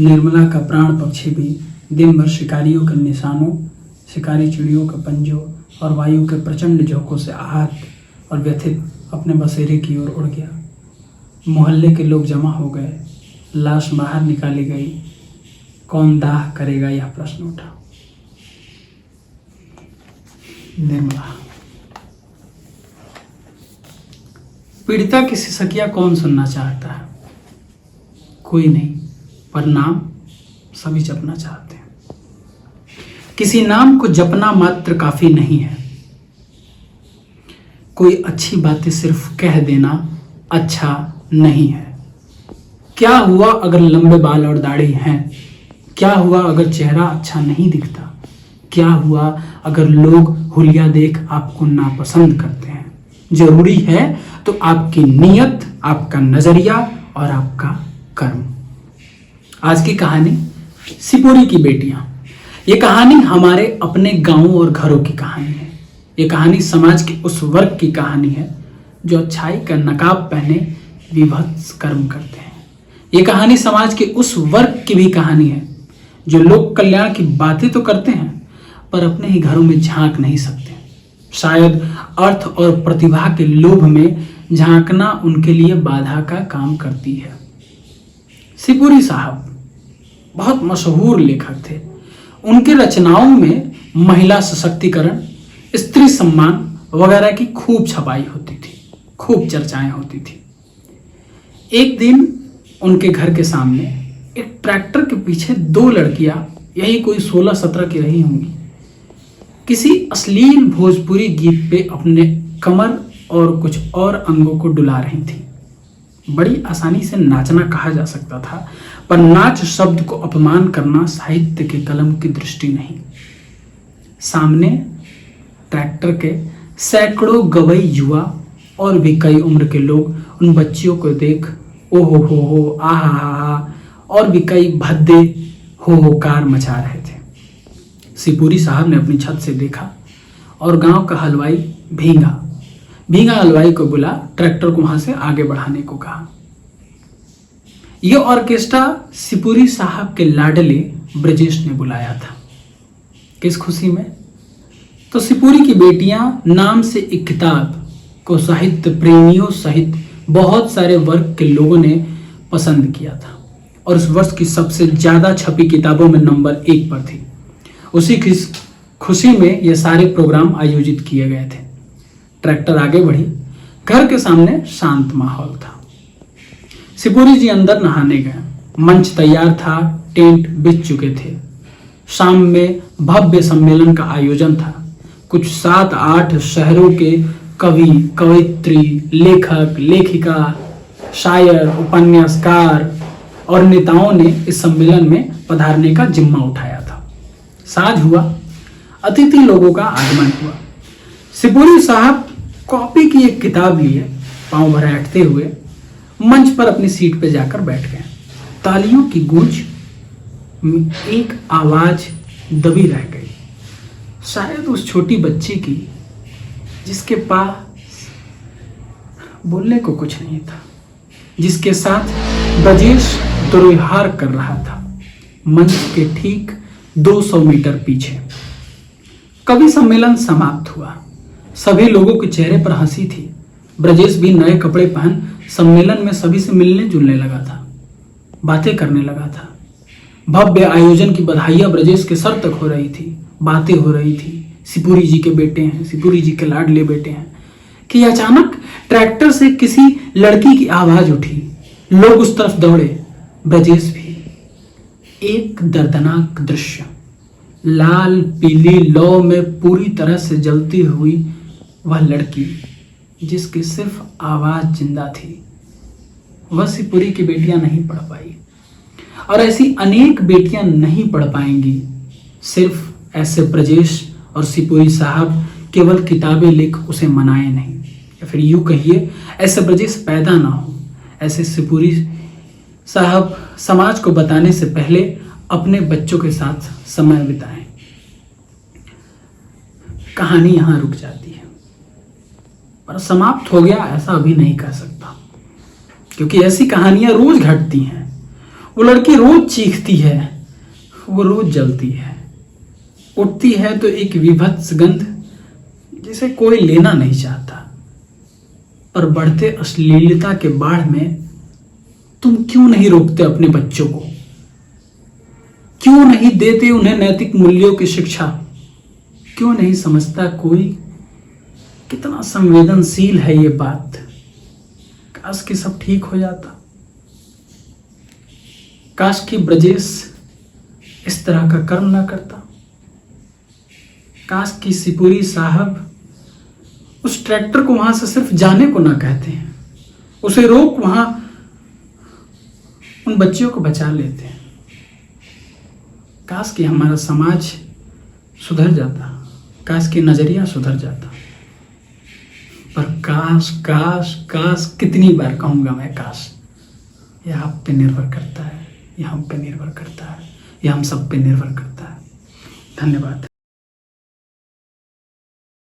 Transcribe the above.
निर्मला का प्राण पक्षी भी दिन भर शिकारियों के निशानों, शिकारी चिड़ियों के पंजों और वायु के प्रचंड झोंकों से आहत और व्यथित अपने बसेरे की ओर उड़ गया। मोहल्ले के लोग जमा हो गए, लाश बाहर निकाली गई। कौन दाह करेगा, यह प्रश्न उठा। निर्मला। पीड़िता की सिसकियां कौन सुनना चाहता है? कोई नहीं, पर नाम सभी जपना चाहते हैं। किसी नाम को जपना मात्र काफी नहीं है। कोई अच्छी बातें सिर्फ कह देना अच्छा नहीं है। क्या हुआ अगर लंबे बाल और दाढ़ी हैं? क्या हुआ अगर चेहरा अच्छा नहीं दिखता? क्या हुआ अगर लोग हुलिया देख आपको नापसंद करते हैं? जरूरी है तो आपकी नीयत, आपका नजरिया और आपका कर्म। आज की कहानी सिपुरी की बेटियां। ये कहानी हमारे अपने गांवों और घरों की कहानी है। ये कहानी समाज के उस वर्ग की कहानी है जो अच्छाई का नकाब पहने विभत्स कर्म करते हैं। ये कहानी समाज के उस वर्ग की भी कहानी है जो लोक कल्याण की बातें तो करते हैं पर अपने ही घरों में झांक नहीं सकते। शायद अर्थ और प्रतिभा के लोभ में झांकना उनके लिए बाधा का काम करती है। सिपुरी साहब बहुत मशहूर लेखक थे। उनके रचनाओं में महिला सशक्तिकरण, स्त्री सम्मान वगैरह की खूब छपाई होती थी, खूब चर्चाएं होती थी। एक दिन उनके घर के सामने एक ट्रैक्टर के पीछे दो लड़कियां, यही कोई 16-17 की रही होंगी, किसी अश्लील भोजपुरी गीत पे अपने कमर और कुछ और अंगों को डुला रही थी। बड़ी आसानी से नाचना कहा जा सकता था, पर नाच शब्द को अपमान करना साहित्य के कलम की दृष्टि नहीं। सामने ट्रैक्टर के सैकड़ों गवई युवा और भी कई उम्र के लोग उन बच्चियों को देख ओहो हो आहा और भी कई भद्दे होकार मचा रहे थे। सिपुरी साहब ने अपनी छत से देखा और गांव का हलवाई भींगा हलवाई को बुला ट्रैक्टर को वहां से आगे बढ़ाने को कहा। यह ऑर्केस्ट्रा सिपुरी साहब के लाडले ब्रजेश ने बुलाया था। किस खुशी में? तो सिपुरी की बेटियां नाम से एक किताब को साहित्य प्रेमियों सहित बहुत सारे वर्ग के लोगों ने पसंद किया था और उस वर्ष की सबसे ज्यादा छपी किताबों में नंबर 1 पर थी। उसी खुशी में ये सारे प्रोग्राम आयोजित किए गए थे। ट्रैक्टर आगे बढ़ी। घर के सामने शांत माहौल था। सिपुरी जी अंदर नहाने गए। मंच तैयार था, टेंट बिछ चुके थे। शाम में भव्य सम्मेलन का आयोजन था। कुछ 7-8 शहरों के कवि, कवयित्री, लेखक, लेखिका, शायर, उपन्यासकार और नेताओं ने इस सम्मेलन में पधारने का जिम्मा उठाया था। साँझ हुआ, अतिथि लोगों का आगमन हुआ। सिपुरी साहब कॉपी की एक किताब लिए पांव भराटते हुए मंच पर अपनी सीट पर जाकर बैठ गए। तालियों की गूंज में एक आवाज दबी रह गई, शायद उस छोटी बच्ची की जिसके पास बोलने को कुछ नहीं था, जिसके साथ ब्रजेश दुर्व्यवहार कर रहा था। मंच के ठीक 200 मीटर पीछे कवि सम्मेलन समाप्त हुआ। सभी लोगों के चेहरे पर हंसी थी। ब्रजेश भी नए कपड़े पहन सम्मेलन में सभी से मिलने जुलने लगा था, बातें करने लगा था। भव्य आयोजन की बधाइयां ब्रजेश के सर तक हो रही थी, बातें हो रही थी। सिपुरी जी के बेटे हैं, सिपुरी जी के लाडले बेटे हैं कि अचानक ट्रैक्टर से किसी लड़की की आवाज उठी। लोग उस तरफ दौड़े, ब्रजेश भी। एक दर्दनाक दृश्य, लाल पीली लौ में पूरी तरह से जलती हुई वह लड़की जिसकी सिर्फ आवाज जिंदा थी, वह सिपुरी की बेटियां नहीं पढ़ पाई और ऐसी अनेक बेटियां नहीं पढ़ पाएंगी। सिर्फ ऐसे ब्रजेश और सिपुरी साहब केवल किताबें लिख उसे मनाए नहीं, या फिर यूं कहिए ऐसे ब्रजेश पैदा ना हो। ऐसे सिपुरी साहब समाज को बताने से पहले अपने बच्चों के साथ समय बिताएं। कहानी यहां रुक जाती है, पर समाप्त हो गया ऐसा अभी नहीं कह सकता, क्योंकि ऐसी कहानियां रोज घटती हैं। वो लड़की रोज चीखती है, वो रोज जलती है, उठती है तो एक विभत्स गंध जिसे कोई लेना नहीं चाहता। पर बढ़ते अश्लीलता के बाढ़ में तुम क्यों नहीं रोकते अपने बच्चों को? क्यों नहीं देते उन्हें नैतिक मूल्यों की शिक्षा? क्यों नहीं समझता कोई कितना संवेदनशील है ये बात? काश कि सब ठीक हो जाता। काश कि ब्रजेश इस तरह का कर्म ना करता। काश कि सिपुरी साहब उस ट्रैक्टर को वहां से सिर्फ जाने को ना कहते हैं, उसे रोक वहां उन बच्चियों को बचा लेते हैं। काश कि हमारा समाज सुधर जाता, काश कि नजरिया सुधर जाता। पर काश काश काश कितनी बार कहूंगा मैं काश। यह आप पे निर्भर करता है, यह हम पे निर्भर करता है, यह हम सब पे निर्भर करता है। धन्यवाद।